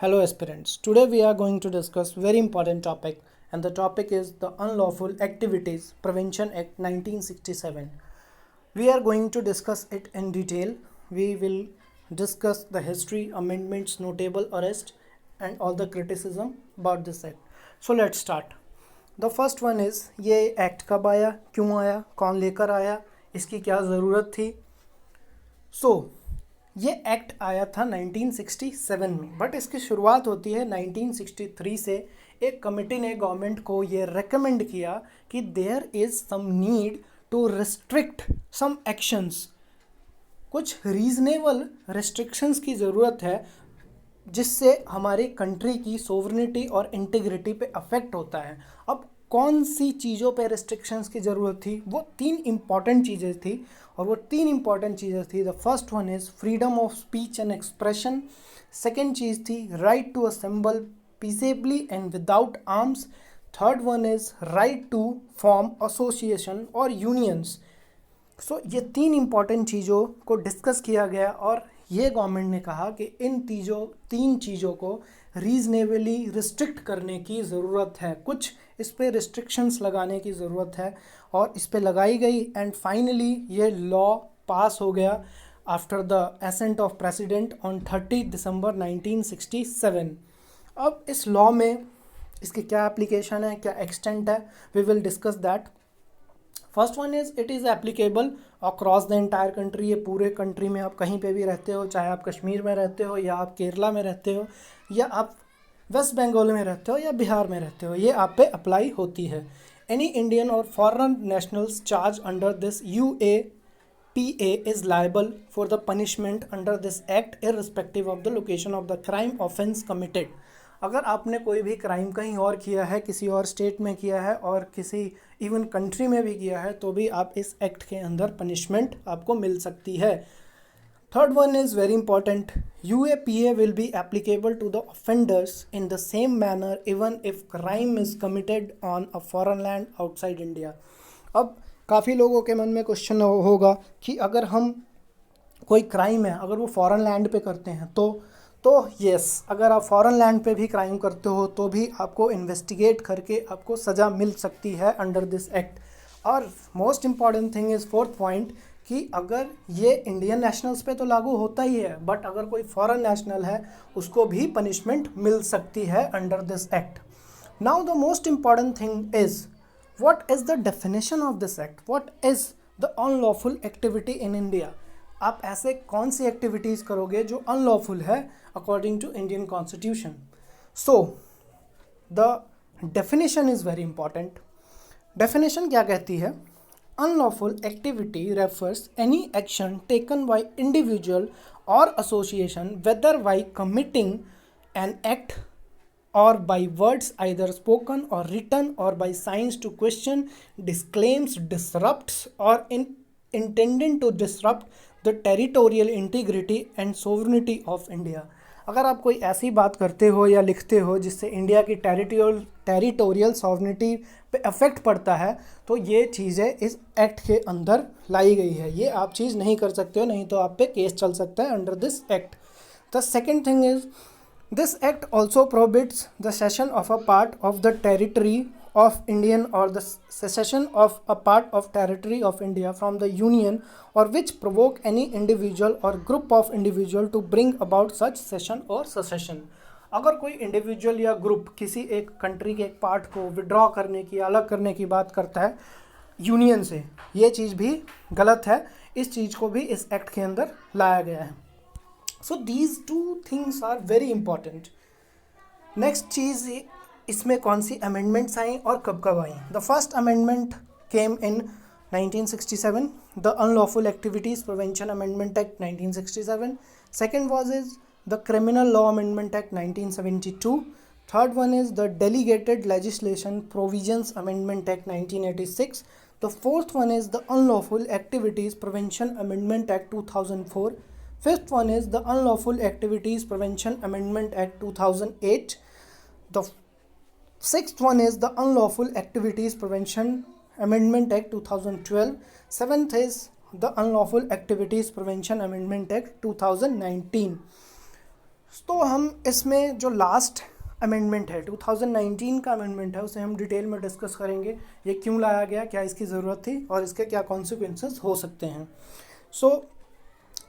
Hello aspirants. Today we are going to discuss very important topic and the topic is the Unlawful Activities Prevention Act 1967. We are going to discuss it in detail. We will discuss the history, amendments, notable arrest and all the criticism about this act. So let's start. The first one is ये act कब आया, क्यों आया, कौन लेकर आया, इसकी क्या ज़रूरत थी. ये एक्ट आया था 1967 में, बट इसकी शुरुआत होती है 1963 से. एक कमेटी ने गवर्नमेंट को ये रेकमेंड किया कि there is some need to restrict some actions. कुछ रीजनेबल रिस्ट्रिक्शंस की ज़रूरत है जिससे हमारी कंट्री की सोवरेनिटी और इंटीग्रिटी पे अफेक्ट होता है. अब कौन सी चीज़ों पे रिस्ट्रिक्शंस की ज़रूरत थी? वो तीन इंपॉर्टेंट चीज़ें थी और वो तीन इंपॉर्टेंट चीज़ें थी. The first one is freedom of speech and expression. Second चीज़ थी right to assemble peacefully and without arms. Third one is right to form association और यूनियंस. ये तीन इंपॉर्टेंट चीज़ों को डिस्कस किया गया और ये गवर्नमेंट ने कहा कि इन तीन चीज़ों को रीजनेबली रिस्ट्रिक्ट करने की ज़रूरत है, कुछ इस पे रिस्ट्रिक्शंस लगाने की ज़रूरत है और इस पे लगाई गई. एंड फाइनली ये लॉ पास हो गया after the ascent of president on 30 दिसंबर 1967. अब इस लॉ में इसकी क्या एप्लीकेशन है, क्या एक्सटेंट है, we will discuss that. First one is it is applicable across the entire country. ये पूरे कंट्री में आप कहीं पे भी रहते हो, चाहे आप कश्मीर में रहते हो या आप केरला में रहते हो या आप वेस्ट बंगाल में रहते हो या बिहार में रहते हो, ये आप पे अप्लाई होती है. एनी इंडियन और foreign nationals charge under this UAPA is liable for the punishment under this act irrespective of the location of the crime offence committed. अगर आपने कोई भी क्राइम कहीं और किया है, किसी और स्टेट में किया है और किसी इवन कंट्री में भी किया है, तो भी आप इस एक्ट के अंदर पनिशमेंट आपको मिल सकती है. Third one is very important. UAPA will be applicable to the offenders in the same manner even if crime is committed on a foreign land outside India. अब काफ़ी लोगों के मन में क्वेश्चन होगा कि अगर हम कोई क्राइम है, अगर वो फॉरेन लैंड पे करते हैं तो यस, अगर आप फॉरेन लैंड पे भी क्राइम करते हो तो भी आपको इन्वेस्टिगेट करके आपको सज़ा मिल सकती है अंडर दिस एक्ट. और most important thing is fourth point कि अगर ये इंडियन नेशनल्स पे तो लागू होता ही है, बट अगर कोई फॉरेन नेशनल है उसको भी पनिशमेंट मिल सकती है under this act. Now the most important thing is what is the definition of this act. What is the unlawful activity in India. आप ऐसे कौन सी एक्टिविटीज़ करोगे जो अनलॉफुल है according to Indian constitution. The definition is very important. Definition क्या कहती है? Unlawful activity refers any action taken by individual और association whether by committing an act or by words either spoken or written or by signs to question, disclaims, disrupts or intending to disrupt the territorial integrity and sovereignty of India. अगर आप कोई ऐसी बात करते हो या लिखते हो जिससे इंडिया की टेरिटोरियल सॉवरेनिटी पे अफेक्ट पड़ता है, तो ये चीज़ें इस एक्ट के अंदर लाई गई है. ये आप चीज़ नहीं कर सकते हो, नहीं तो आप पे केस चल सकता है under this act. The second thing is this act also prohibits the cession of a part of the territory of Indian or the secession of a part of territory of India from the Union or which provoke any individual or group of individual to bring about such cession or secession. अगर कोई individual या group किसी एक country के एक part को withdraw करने की, अलग करने की बात करता है यूनियन से, ये चीज़ भी गलत है. इस चीज़ को भी इस एक्ट के अंदर लाया गया है. So these two things are very important. Next चीज़ इसमें कौन सी अमेंडमेंट्स आई और कब कब आई. The first amendment came in 1967, the unlawful activities prevention amendment act 1967. Second was is the criminal law amendment act 1972. Third one is the delegated legislation provisions amendment act 1986. The fourth one is the unlawful activities prevention amendment act 2004. Fifth one is the Unlawful Activities Prevention Amendment Act 2008. The sixth one is the Unlawful Activities Prevention Amendment Act 2012. Seventh is the Unlawful Activities Prevention Amendment Act 2019. तो हम इसमें जो last amendment है 2019 का amendment है उसे हम detail में डिस्कस करेंगे, ये क्यों लाया गया, क्या इसकी ज़रूरत थी और इसके क्या कॉन्सिक्वेंसेस हो सकते हैं। सो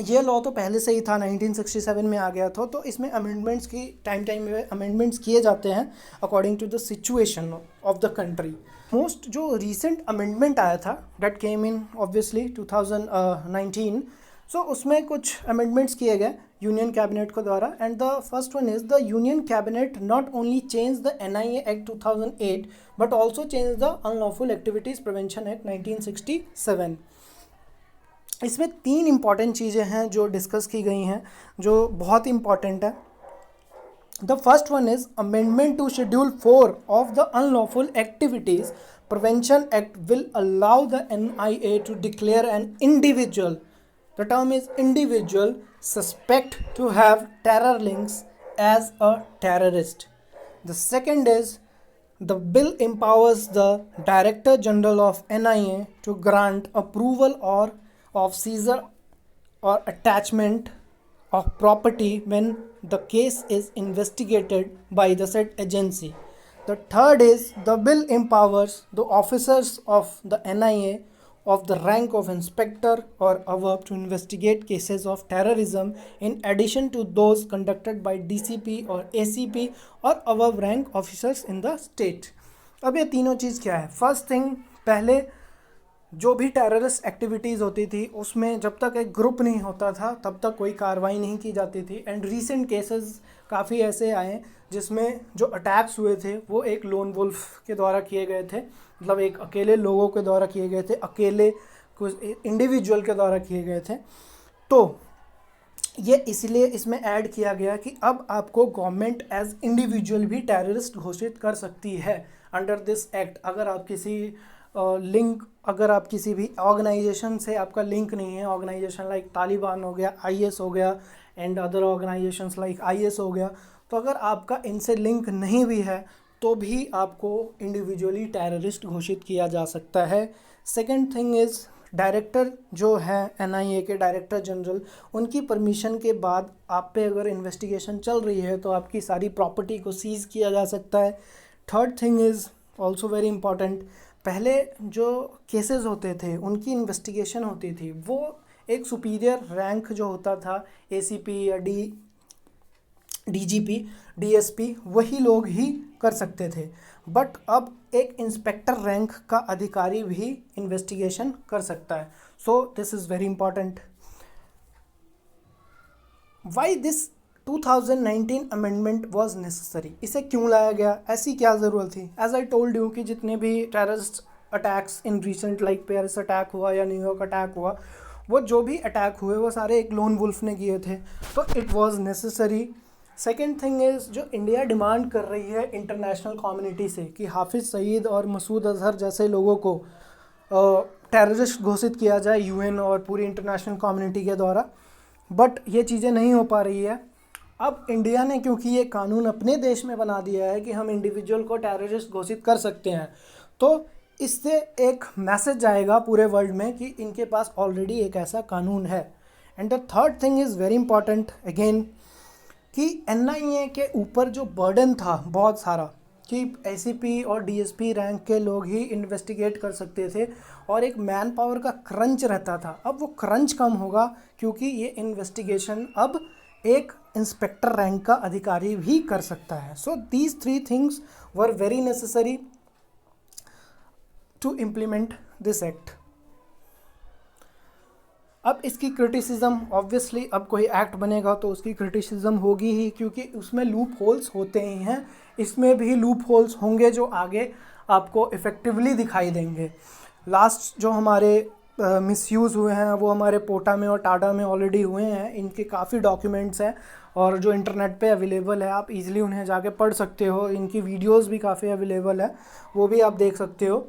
ये लॉ तो पहले से ही था, 1967 में आ गया था। तो इसमें अमेंडमेंट्स की टाइम में अमेंडमेंट्स किए जाते हैं according to the situation of the country. Most जो रीसेंट अमेंडमेंट आया था दैट केम इन ऑब्वियसली 2019, सो उसमें कुछ अमेंडमेंट्स किए गए यूनियन कैबिनेट को द्वारा। And the first one is the union cabinet not only change the NIA act 2008 but also change the unlawful activities prevention act 1967। इसमें 3 important चीज़ें हैं जो डिस्कस की गई हैं जो बहुत इंपॉर्टेंट है। The first one is amendment to schedule 4 of the unlawful activities prevention act will allow the NIA to declare an individual, the term is individual, suspect to have terror links as a terrorist. The second is the bill empowers the Director General of NIA to grant approval or of seizure or attachment of property when the case is investigated by the said agency. The third is the bill empowers the officers of the NIA of the rank of inspector or above to investigate cases of terrorism in addition to those conducted by DCP or ACP or above rank officers in the state. अब ये तीनों चीज़ क्या है? First thing, पहले जो भी terrorist activities होती थी उसमें जब तक एक ग्रुप नहीं होता था तब तक कोई कार्रवाई नहीं की जाती थी। एंड रीसेंट केसेस काफ़ी ऐसे आए जिसमें जो अटैक्स हुए थे वो एक लोन वुल्फ के द्वारा किए गए थे, मतलब एक अकेले लोगों के द्वारा किए गए थे, अकेले कुछ इंडिविजुअल के द्वारा किए गए थे। तो ये इसलिए इसमें ऐड किया गया कि अब आपको गवर्नमेंट एज इंडिविजुअल भी टेररिस्ट घोषित कर सकती है अंडर दिस एक्ट। अगर आप किसी अगर आप किसी भी ऑर्गेनाइजेशन से आपका लिंक नहीं है, ऑर्गेनाइजेशन लाइक तालिबान हो गया, IS हो गया and other organisations like IS हो गया, तो अगर आपका इनसे लिंक नहीं भी है तो भी आपको इंडिविजुअली टेररिस्ट घोषित किया जा सकता है। सेकंड थिंग इज़ डायरेक्टर जो है NIA के डायरेक्टर जनरल, उनकी परमिशन के बाद आप पे अगर इन्वेस्टिगेशन चल रही है तो आपकी सारी प्रॉपर्टी को सीज़ किया जा सकता है। Third thing is also very important, पहले जो केसेस होते थे उनकी इन्वेस्टिगेशन होती थी वो एक सुपीरियर रैंक जो होता था ACP या DGP DSP वही लोग ही कर सकते थे, बट अब एक इंस्पेक्टर रैंक का अधिकारी भी इन्वेस्टिगेशन कर सकता है। So this is very important. Why this 2019 amendment was necessary, इसे क्यों लाया गया, ऐसी क्या ज़रूरत थी? एज आई टोल्ड यू कि जितने भी terrorist attacks in recent like Paris attack हुआ या न्यूयॉर्क अटैक हुआ, वो जो भी अटैक हुए वो सारे एक लोन वुल्फ ने किए थे, तो it was necessary. Second thing is जो इंडिया डिमांड कर रही है इंटरनेशनल कम्युनिटी से कि हाफिज़ सईद और मसूद अजहर जैसे लोगों को टेररिस्ट घोषित किया जाए UN और पूरी इंटरनेशनल कम्युनिटी के द्वारा, बट ये चीज़ें नहीं हो पा रही है। अब इंडिया ने क्योंकि ये कानून अपने देश में बना दिया है कि हम इंडिविजुअल को टेररिस्ट घोषित कर सकते हैं, तो इससे एक मैसेज जाएगा पूरे वर्ल्ड में कि इनके पास ऑलरेडी एक ऐसा कानून है। And the third thing is very important again कि NIA के ऊपर जो बर्डन था बहुत सारा कि ACP और DSP रैंक के लोग ही इन्वेस्टिगेट कर सकते थे और एक मैन पावर का क्रंच रहता था, अब वो क्रंच कम होगा क्योंकि ये इन्वेस्टिगेशन अब एक इंस्पेक्टर रैंक का अधिकारी भी कर सकता है। So these 3 things were very necessary to implement this act. अब इसकी क्रिटिसिज्म ऑब्वियसली, अब कोई एक्ट बनेगा तो उसकी क्रिटिसिज्म होगी ही क्योंकि उसमें लूप होल्स होते ही हैं, इसमें भी लूप होल्स होंगे जो आगे आपको इफ़ेक्टिवली दिखाई देंगे। लास्ट जो हमारे मिसयूज़ हुए हैं वो हमारे पोटा में और टाडा में ऑलरेडी हुए हैं, इनके काफ़ी डॉक्यूमेंट्स हैं और जो इंटरनेट पे अवेलेबल है, आप इजीली उन्हें जाके पढ़ सकते हो, इनकी वीडियोस भी काफ़ी अवेलेबल है, वो भी आप देख सकते हो।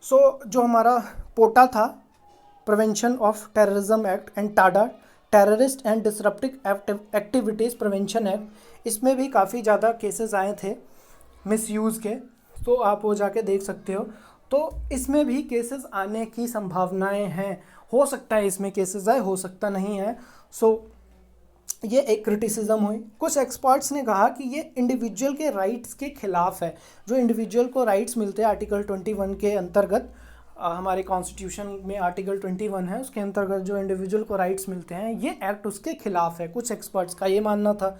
सो जो हमारा पोटा था prevention of terrorism act and Tada terrorist and disruptive activities prevention act, इसमें भी काफ़ी ज़्यादा केसेस आए थे मिसयूज़ के, तो आप वो जाके देख सकते हो। तो इसमें भी केसेस आने की संभावनाएं हैं, हो सकता है इसमें केसेस आए, हो सकता नहीं है। सो ये एक क्रिटिसिज्म हुई। कुछ एक्सपर्ट्स ने कहा कि ये इंडिविजुअल के राइट्स के खिलाफ है। जो इंडिविजुअल को राइट्स मिलते हैं आर्टिकल 21 के अंतर्गत, हमारे कॉन्स्टिट्यूशन में आर्टिकल 21 है, उसके अंतर्गत जो इंडिविजुअल को राइट्स मिलते हैं, ये एक्ट उसके खिलाफ है। कुछ एक्सपर्ट्स का ये मानना था।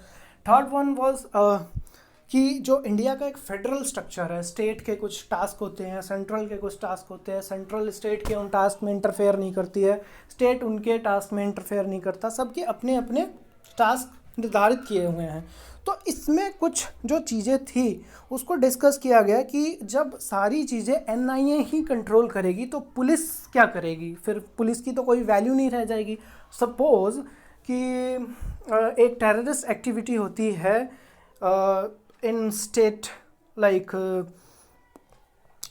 थर्ड वन वॉज कि जो इंडिया का एक फेडरल स्ट्रक्चर है, स्टेट के कुछ टास्क होते हैं, सेंट्रल के कुछ टास्क होते हैं, सेंट्रल स्टेट के उन टास्क में इंटरफेयर नहीं करती है, स्टेट उनके टास्क में इंटरफेयर नहीं करता, सबके अपने अपने टास्क निर्धारित किए हुए हैं। तो इसमें कुछ जो चीज़ें थी उसको डिस्कस किया गया कि जब सारी चीज़ें एनआईए ही कंट्रोल करेगी तो पुलिस क्या करेगी, फिर पुलिस की तो कोई वैल्यू नहीं रह जाएगी। सपोज़ कि एक टेररिस्ट एक्टिविटी होती है इन स्टेट, लाइक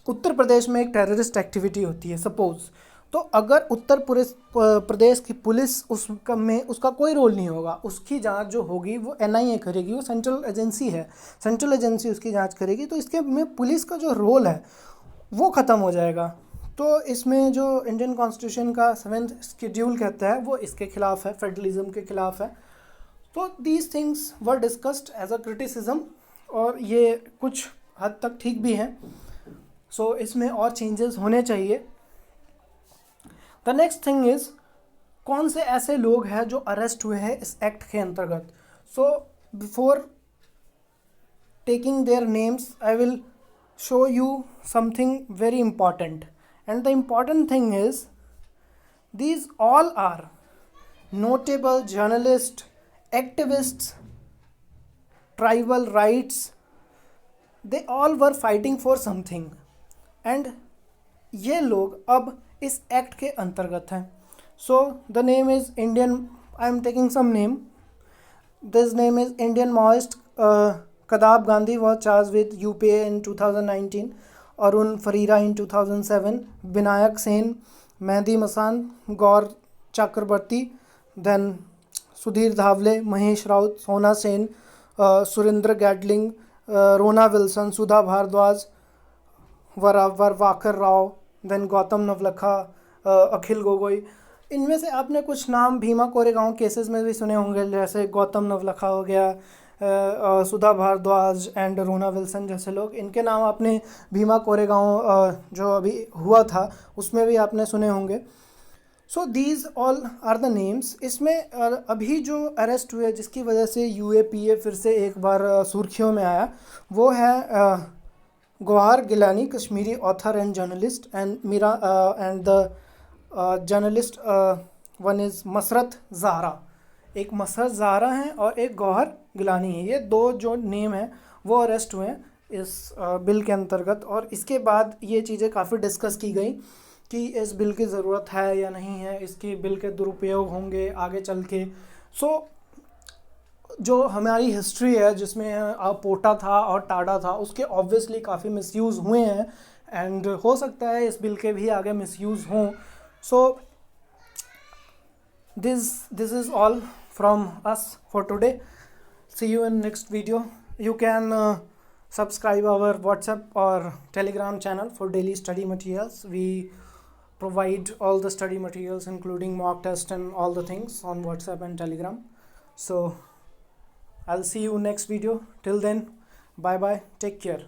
उत्तर प्रदेश में एक टेररिस्ट एक्टिविटी होती है सपोज़, तो अगर उत्तर प्रदेश की पुलिस उसका कोई रोल नहीं होगा, उसकी जांच जो होगी वो एनआईए करेगी, वो सेंट्रल एजेंसी है, सेंट्रल एजेंसी उसकी जांच करेगी, तो इसके में पुलिस का जो रोल है वो ख़त्म हो जाएगा। तो इसमें जो इंडियन कॉन्स्टिट्यूशन का 7th शेड्यूल कहता है वो इसके खिलाफ है, फेडरलिज्म के खिलाफ है। तो these things were discussed as a criticism, और ये कुछ हद तक ठीक भी हैं। सो इसमें और चेंजेस होने चाहिए। द नेक्स्ट थिंग इज़, कौन से ऐसे लोग हैं जो अरेस्ट हुए हैं इस एक्ट के अंतर्गत। So before taking their names I will show you something very important, and the important thing is these all are notable journalists, activists, tribal rights, they all were fighting for something, and ये लोग अब इस act के अंतर्गत हैं। So the name is Indian, I am taking some name, this name is Indian Maoist Kadab Gandhi was charged with UPA in 2019, Arun Farira in 2007, Binayak Sen, Mehdi Masan, Gaur Chakrabarti, then Sudhir Dhavle, Mahesh Raut, Sona Sen, Surinder Gadling, Rona Wilson, Sudha Bhardwaj, Varvakar Rao, then Gautam Navlakha, Akhil Gogoi. इनमें से आपने कुछ नाम Bhima Koregaon cases में भी सुने होंगे, जैसे गौतम नवलखा हो गया, सुधा भारद्वाज एंड रोना विल्सन जैसे लोग, इनके नाम आपने भीमा कोरेगांव जो अभी हुआ था उसमें भी आपने सुने होंगे। So these all are the names. इसमें अभी जो अरेस्ट हुए जिसकी वजह से यूएपीए फिर से एक बार सुर्खियों में आया, वो है Gauhar Gilani, Kashmiri author and journalist, and Meera and the journalist one is Masrat Zahra. एक मसरत ज़ाहरा हैं और एक गौहर गिलानी है। ये दो जो नेम हैं वो अरेस्ट हुए हैं इस बिल के अंतर्गत। और इसके बाद ये चीज़ें काफ़ी डिस्कस की गई कि इस बिल की ज़रूरत है या नहीं है, इसके बिल के दुरुपयोग होंगे आगे चल के। सो जो हमारी हिस्ट्री है जिसमें पोटा था और टाडा था, उसके ऑब्वियसली काफ़ी मिसयूज़ हुए हैं, एंड हो सकता है इस बिल के भी आगे मिसयूज़ हों। सो this is all from us for today. See you in next video. You can subscribe our WhatsApp or Telegram channel for daily study materials. We provide all the study materials including mock test and all the things on WhatsApp and Telegram. So I'll see you next video. Till then, bye bye, take care.